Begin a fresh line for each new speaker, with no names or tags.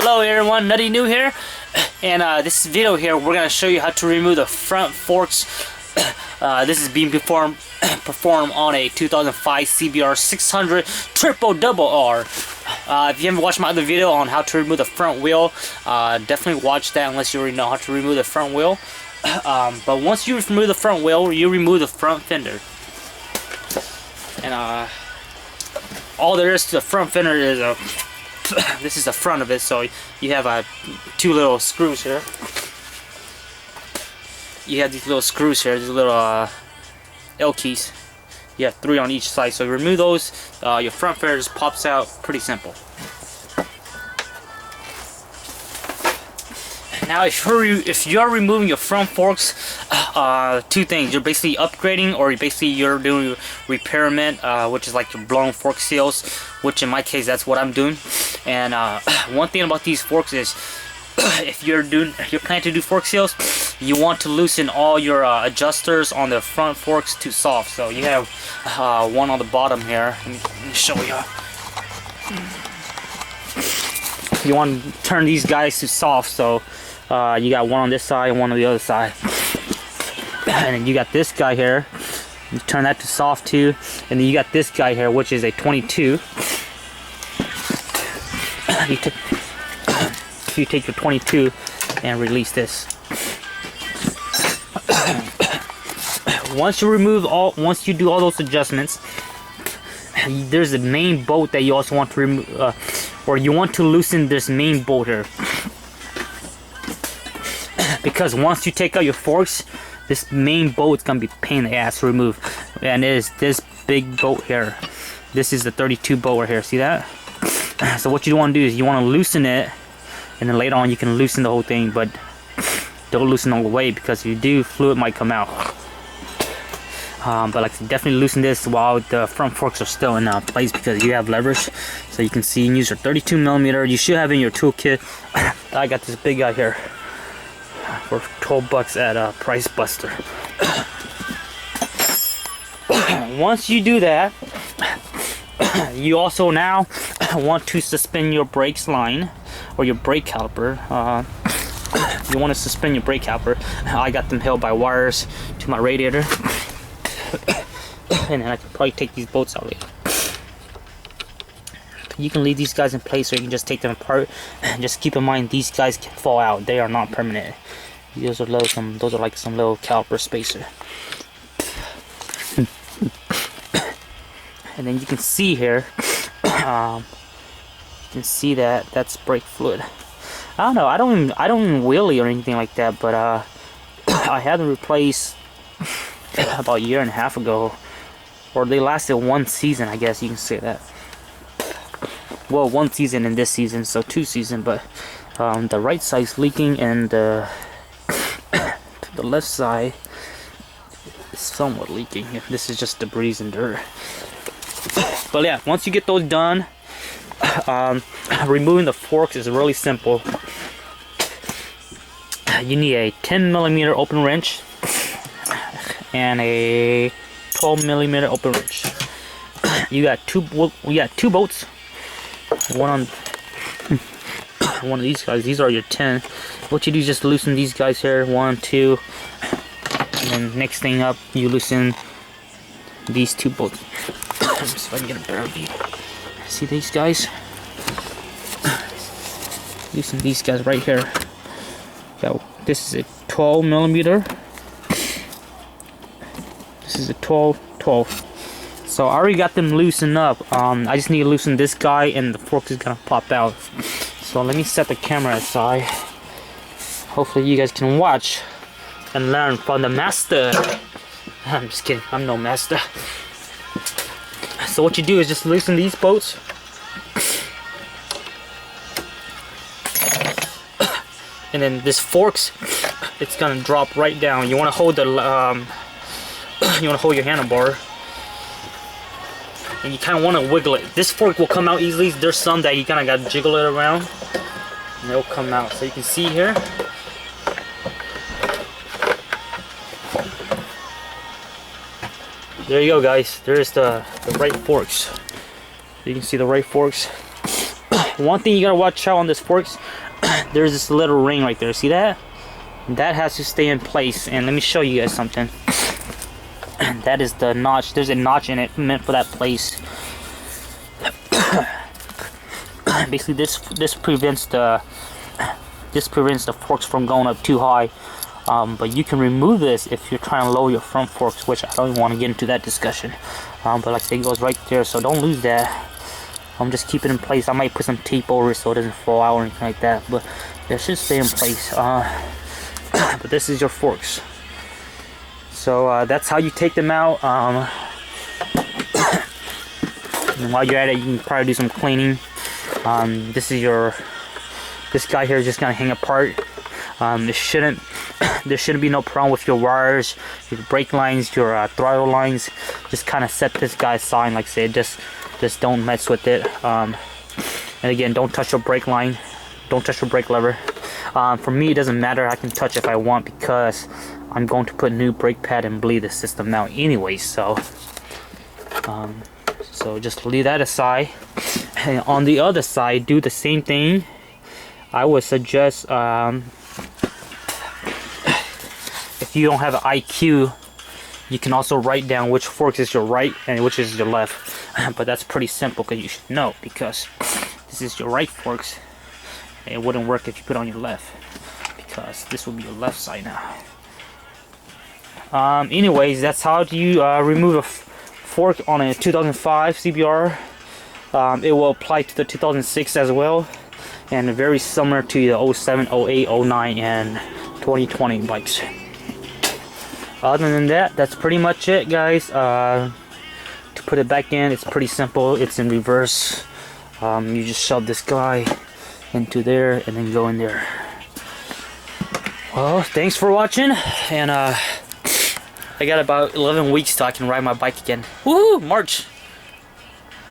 Hello everyone, Nutty New here, and this video here we're gonna show you how to remove the front forks. This is being performed on a 2005 CBR 600RRR. If you haven't watched my other video on how to remove the front wheel, definitely watch that unless you already know how to remove the front wheel. But once you remove the front wheel, you remove the front fender, and all there is to the front fender is a this is the front of it, so you have two little screws here. You have these little screws here, these little L keys. You have 3 on each side, so you remove those, your front fender just pops out. Pretty simple. Now if you're removing your front forks, two things: you're basically upgrading, or you're doing repairment, which is like your blown fork seals, which in my case that's what I'm doing. And one thing about these forks is if you're planning to do fork seals, you want to loosen all your adjusters on the front forks to soft. So you have one on the bottom here. Let me show you. You want to turn these guys to soft, so you got one on this side and one on the other side. And then you got this guy here, you turn that to soft too. And then you got this guy here, which is a 22. You take your 22 and release this. Once you do all those adjustments, there's the main bolt that you also want to remove, or you want to loosen this main bolt here. Because once you take out your forks, this main bolt is gonna be a pain in the ass to remove, and it is this big bolt here. This is the 32 bolt right here. See that? So what you want to do is you want to loosen it, and then later on you can loosen the whole thing, but don't loosen all the way, because if you do, fluid might come out. But like, definitely loosen this while the front forks are still in place, because you have leverage. So you can see, you use your 32mm. You should have in your toolkit. I got this big guy here for 12 bucks at Price Buster. Once you do that, you also now want to suspend your brakes line, or your brake caliper. You want to suspend your brake caliper. I got them held by wires to my radiator. And then I can probably take these bolts out later. You can leave these guys in place, or you can just take them apart. And just keep in mind, these guys can fall out. They are not permanent. Those are like some little caliper spacer. And then you can see here, you can see that that's brake fluid. I don't know. I don't even wheelie or anything like that, but I had them replaced about a year and a half ago, or they lasted one season, I guess you can say that. Well, one season in this season, so 2 seasons. But the right side's leaking, and the left side is somewhat leaking. This is just debris and dirt. But yeah, once you get those done, removing the forks is really simple. You need a 10mm open wrench and a 12mm open wrench. We got two bolts. One on one of these guys. These are your 10. What you do is just loosen these guys here, 1, 2, and then next thing up, you loosen these 2 bolts. Let me see if I can get a better view. See these guys? Loosen these guys right here. This is a 12mm. This is a 12. So I already got them loosened up. I just need to loosen this guy, and the fork is gonna pop out. So let me set the camera aside. Hopefully you guys can watch and learn from the master. I'm just kidding. I'm no master. So what you do is just loosen these bolts. And then this forks, it's gonna drop right down. You want to hold the you want to hold your handlebar, and you kind of want to wiggle it. This fork will come out easily. There's some that you kind of got to jiggle it around, and it'll come out. So you can see here. There you go, guys. There's the right forks. You can see the right forks. one thing you gotta watch out on this forks, there's this little ring right there. See that? That has to stay in place. And let me show you guys something. That is the notch. There's a notch in it meant for that place. Basically, this prevents the forks from going up too high. But you can remove this if you're trying to lower your front forks, which I don't even want to get into that discussion. But like I say, it goes right there, so don't lose that. Just keep it in place. I might put some tape over it so it doesn't fall out or anything like that, but it should stay in place. But this is your forks. So that's how you take them out. And while you're at it, you can probably do some cleaning. This guy here is just gonna hang apart. There shouldn't be no problem with your wires, your brake lines, your throttle lines. Just kind of set this guy aside, like I said. Just don't mess with it. And again, don't touch your brake line. Don't touch your brake lever. For me, it doesn't matter. I can touch if I want because I'm going to put new brake pad and bleed the system now anyway. So just leave that aside. And on the other side, do the same thing. I would suggest if you don't have an IQ, you can also write down which forks is your right and which is your left. But that's pretty simple because you should know, because this is your right forks. It wouldn't work if you put on your left, because this will be your left side now. Anyways, that's how you remove a fork on a 2005 CBR. It will apply to the 2006 as well, and very similar to the 07, 08, 09, and 2020 bikes. Other than that, that's pretty much it, guys. To put it back in, it's pretty simple. It's in reverse. You just shove this guy into there and then go in there. Well, thanks for watching, and I got about 11 weeks till I can ride my bike again. Woohoo! March!